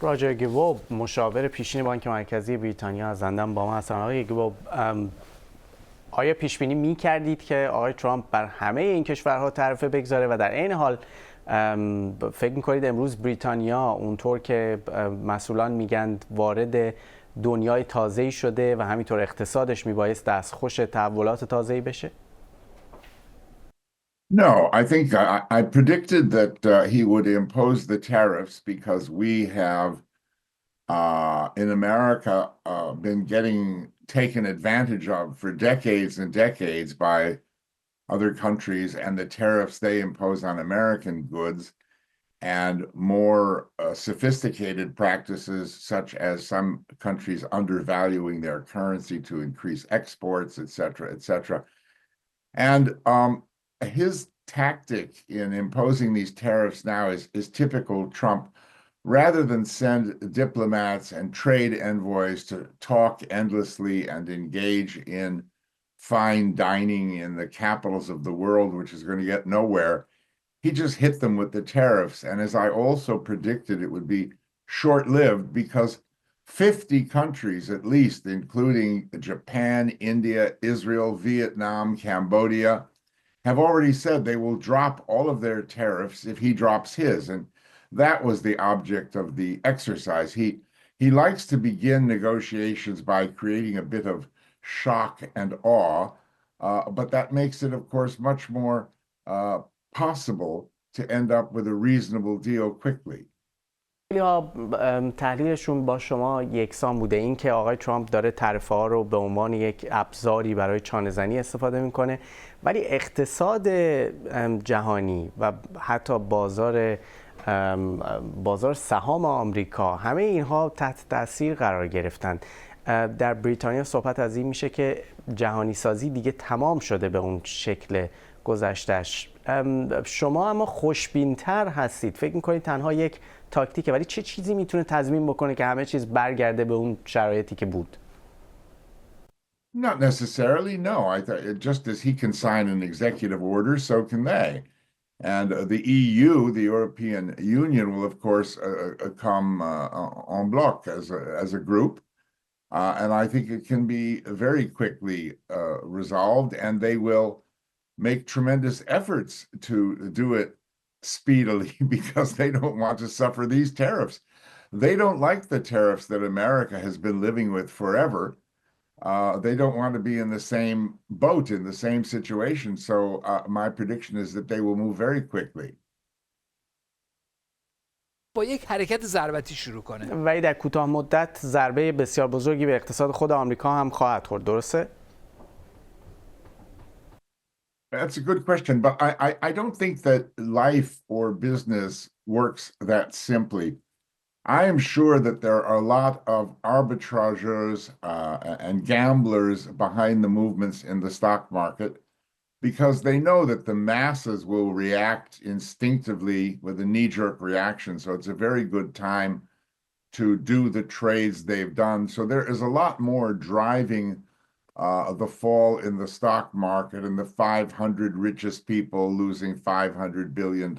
راجر گیبو مشاور پیشین بانک مرکزی بریتانیا از لندن با ما هستن. آقای گیبو، آیا پیش بینی می‌کردید که آقای ترامپ بر همه این کشورها تعرفه بگذاره و در عین حال فکر می‌کنید امروز بریتانیا اونطور که مسئولان میگن وارد دنیای تازه‌ای شده و همینطور اقتصادش میبایست دستخوش تحولات تازه‌ای بشه؟ No, I think I predicted that he would impose the tariffs because we have in America been getting taken advantage of for decades and decades by other countries and the tariffs they impose on American goods and more sophisticated practices such as some countries undervaluing their currency to increase exports, et cetera, et cetera. And his tactic in imposing these tariffs now is typical Trump. Rather than send diplomats and trade envoys to talk endlessly and engage in fine dining in the capitals of the world, which is going to get nowhere, he just hit them with the tariffs. And as I also predicted, it would be short-lived because 50 countries at least, including Japan, India, Israel, Vietnam, Cambodia, have already said they will drop all of their tariffs if he drops his. And that was the object of the exercise. He likes to begin negotiations by creating a bit of shock and awe, but that makes it, of course, much more possible to end up with a reasonable deal quickly. یا تحلیلشون با شما یکسان بوده، این که آقای ترامپ داره تعرفه ها رو به عنوان یک ابزاری برای چانه‌زنی استفاده میکنه، ولی اقتصاد جهانی و حتی بازار سهام آمریکا همه اینها تحت تاثیر قرار گرفتن. در بریتانیا صحبت از این میشه که جهانی سازی دیگه تمام شده به اون شکل گذشتهش. شما اما خوشبین‌تر هستید، فکر میکنید تنها یک تاکتیکه، ولی چه چیزی میتونه تضمین بکنه که همه چیز برگرده به اون شرایطی که بود؟ Not necessarily, no. Just as he can sign an executive order, so can they. And the EU, the European Union, will of course come en bloc as a group. And I think it can be very quickly resolved, and they will make tremendous efforts to do it speedily because they don't want to suffer these tariffs. They don't like the tariffs that America has been living with forever. They don't want to be in the same boat, in the same situation. So my prediction is that they will move very quickly. با یک حرکت ضربتی شروع کنه. ولی در کوتاه مدت ضربه بسیار بزرگی به اقتصاد خود آمریکا هم خواهد خورد، درسته؟ That's a good question, but I don't think that life or business works that simply. I am sure that there are a lot of arbitrageurs and gamblers behind the movements in the stock market because they know that the masses will react instinctively with a knee-jerk reaction. So it's a very good time to do the trades they've done. So there is a lot more driving the fall in the stock market and the 500 richest people losing $500 billion,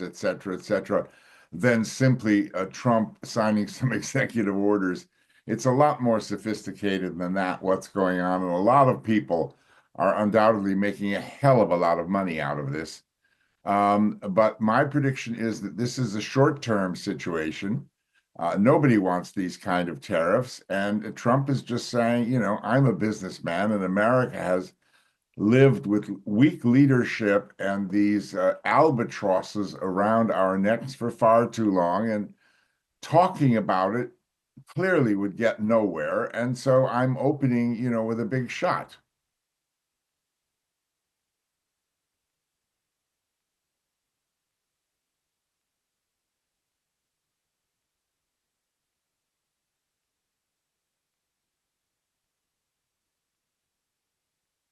et cetera, than simply Trump signing some executive orders. It's a lot more sophisticated than that, what's going on. And a lot of people are undoubtedly making a hell of a lot of money out of this. But my prediction is that this is a short-term situation. Nobody wants these kind of tariffs. And Trump is just saying, you know, I'm a businessman and America has lived with weak leadership and these albatrosses around our necks for far too long. And talking about it clearly would get nowhere. And so I'm opening, you know, with a big shot.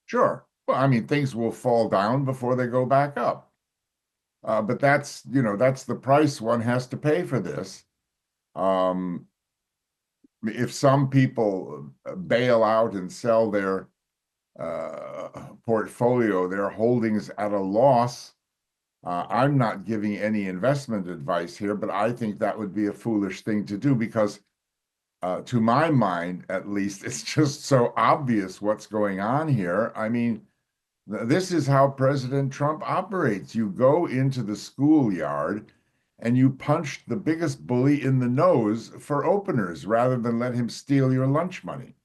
Sure. Well, I mean, things will fall down before they go back up. But that's, you know, that's the price one has to pay for this. If some people bail out and sell their portfolio, their holdings at a loss, I'm not giving any investment advice here, but I think that would be a foolish thing to do because, to my mind, at least, it's just so obvious what's going on here. I mean, this is how President Trump operates. You go into the schoolyard and you punch the biggest bully in the nose for openers rather than let him steal your lunch money.